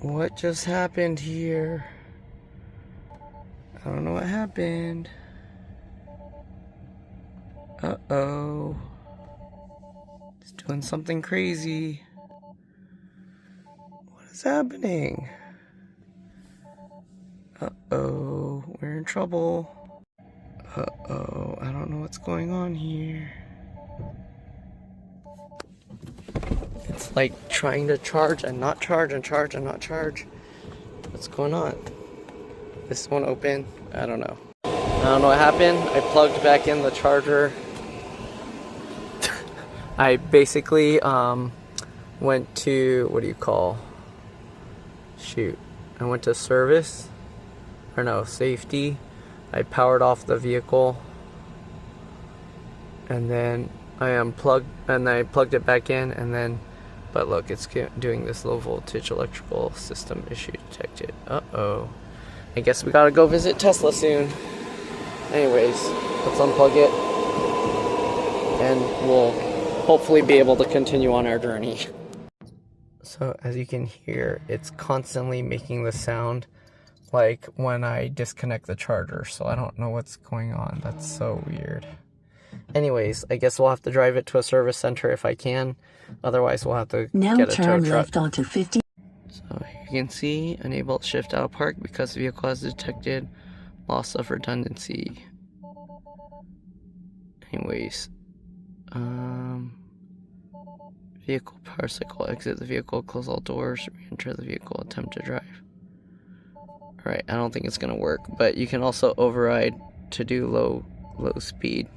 What just happened here? I don't know what happened. Uh-oh. It's doing something crazy. What is happening? Uh-oh, we're in trouble. Uh-oh, I don't know what's going on here. It's like trying to charge and not charge and charge and not charge. What's going on? This won't open. I don't know. I don't know what happened. I plugged back in the charger. I basically went to, what do you call? Shoot. I went to service. Or no, safety. I powered off the vehicle. And then I unplugged and I plugged it back in and then, but look, it's doing this low voltage electrical system issue detected. Uh-oh. I guess we gotta go visit Tesla soon. Anyways, let's unplug it and we'll hopefully be able to continue on our journey. So as you can hear, it's constantly making the sound like when I disconnect the charger, so I don't know what's going on. That's so weird. Anyways, I guess we'll have to drive it to a service center if I can. Otherwise, we'll have to get a tow truck. Now turn left onto 50. So here you can see, unable to shift out of park because the vehicle has detected loss of redundancy. Anyways, vehicle power cycle, exit the vehicle, close all doors, re-enter the vehicle, attempt to drive. Alright, I don't think it's gonna work, but you can also override to do low speed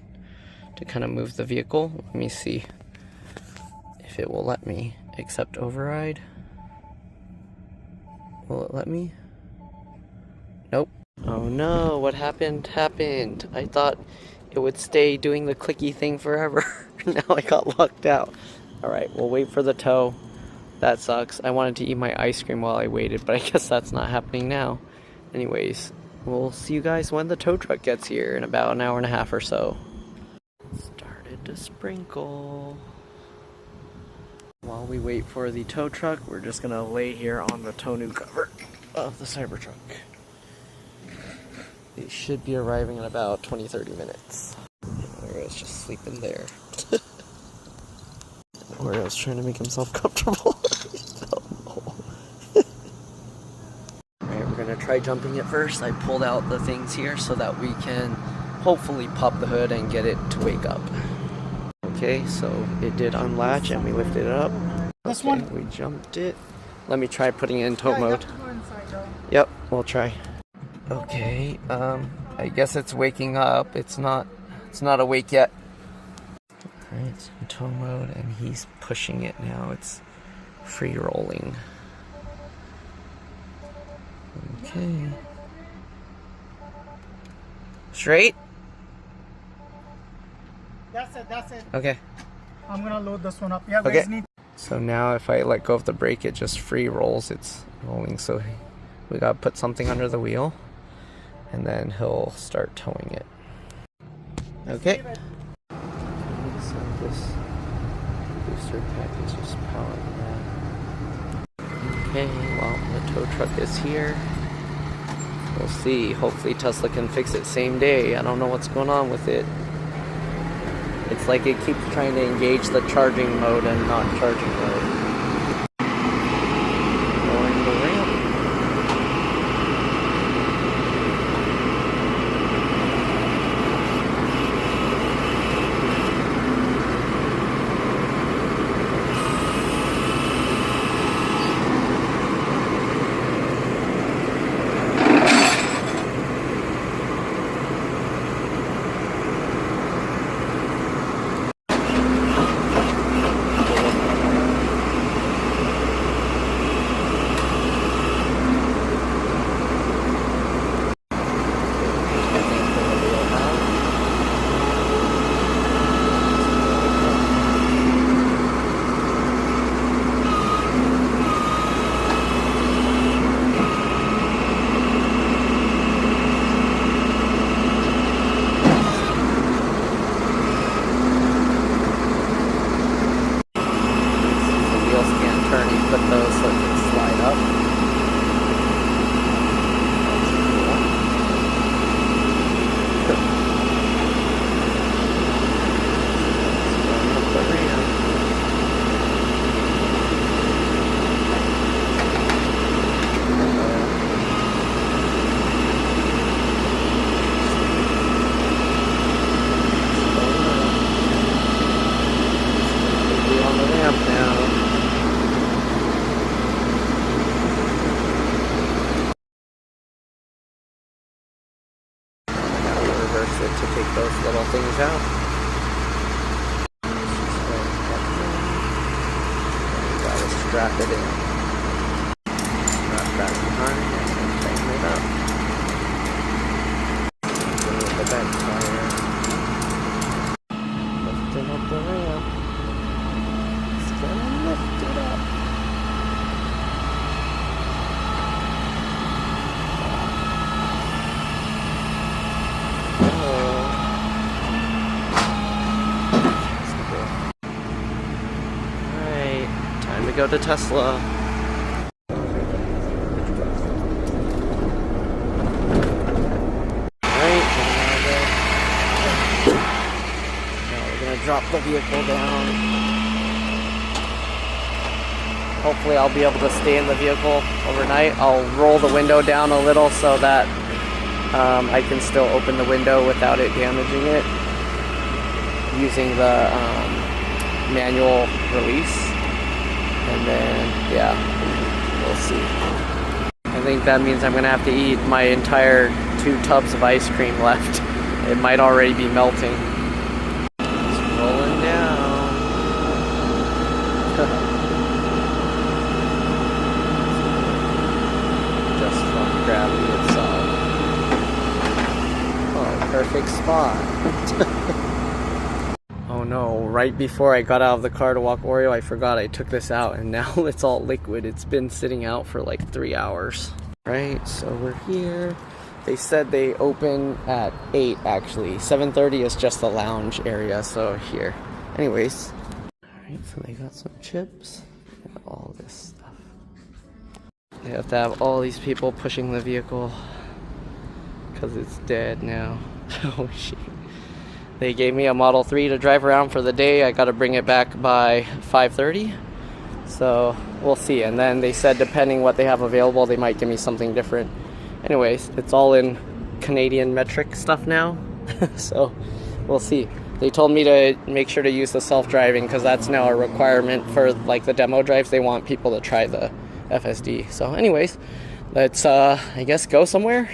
to kind of move the vehicle. Let me see if it will let me accept override. Will it let me? Nope. Oh no, what happened? I thought it would stay doing the clicky thing forever. Now I got locked out. Alright, we'll wait for the tow. That sucks. I wanted to eat my ice cream while I waited, but I guess that's not happening now. Anyways, we'll see you guys when the tow truck gets here in about an hour and a half or so. Started to sprinkle. While we wait for the tow truck, we're just gonna lay here on the tonneau cover of the Cybertruck. It should be arriving in about 20-30 minutes. Orio's just sleeping there. Orio's trying to make himself comfortable. Alright, we're gonna try jumping it first. I pulled out the things here so that we can hopefully pop the hood and get it to wake up. Okay, so it did unlatch and we lifted it up. This okay, one? We jumped it. Let me try putting it in tow mode. Yep, we'll try. Okay, I guess it's waking up. It's not awake yet. Alright, it's in tow mode and he's pushing it now. It's free rolling. Okay. Straight? That's it. Okay. I'm gonna load this one up. Yeah, okay. guys need. So now if I let go of the brake, it just free rolls. It's rolling, so we gotta put something under the wheel and then he'll start towing it. Okay. So this booster pack is just powering that. Okay, well the tow truck is here. We'll see. Hopefully Tesla can fix it same day. I don't know what's going on with it. It's like it keeps trying to engage the charging mode and not charging mode. Lowering the ramp. things out. We gotta strap it in. Strap that behind and tighten it up. With the bench tire. Lifting up the ramp. It's gonna lift it up. Time to go to Tesla. Alright, now we're gonna drop the vehicle down. Hopefully I'll be able to stay in the vehicle overnight. I'll roll the window down a little so that I can still open the window without it damaging it using the manual release. And then, yeah, we'll see. I think that means I'm gonna have to eat my entire 2 tubs of ice cream left. It might already be melting. It's rolling down. Just from gravity itself. Oh, perfect spot. Oh no, right before I got out of the car to walk Oreo, I forgot I took this out and now it's all liquid. It's been sitting out for like 3 hours. Right, so we're here. They said they open at 8 actually. 7:30 is just the lounge area, so here. Anyways. Alright, so they got some chips and all this stuff. They have to have all these people pushing the vehicle because it's dead now. Oh shit. They gave me a Model 3 to drive around for the day. I got to bring it back by 5:30. So we'll see. And then they said depending what they have available, they might give me something different. Anyways, it's all in Canadian metric stuff now. So we'll see. They told me to make sure to use the self-driving because that's now a requirement for like the demo drives. They want people to try the FSD. So anyways, let's I guess go somewhere.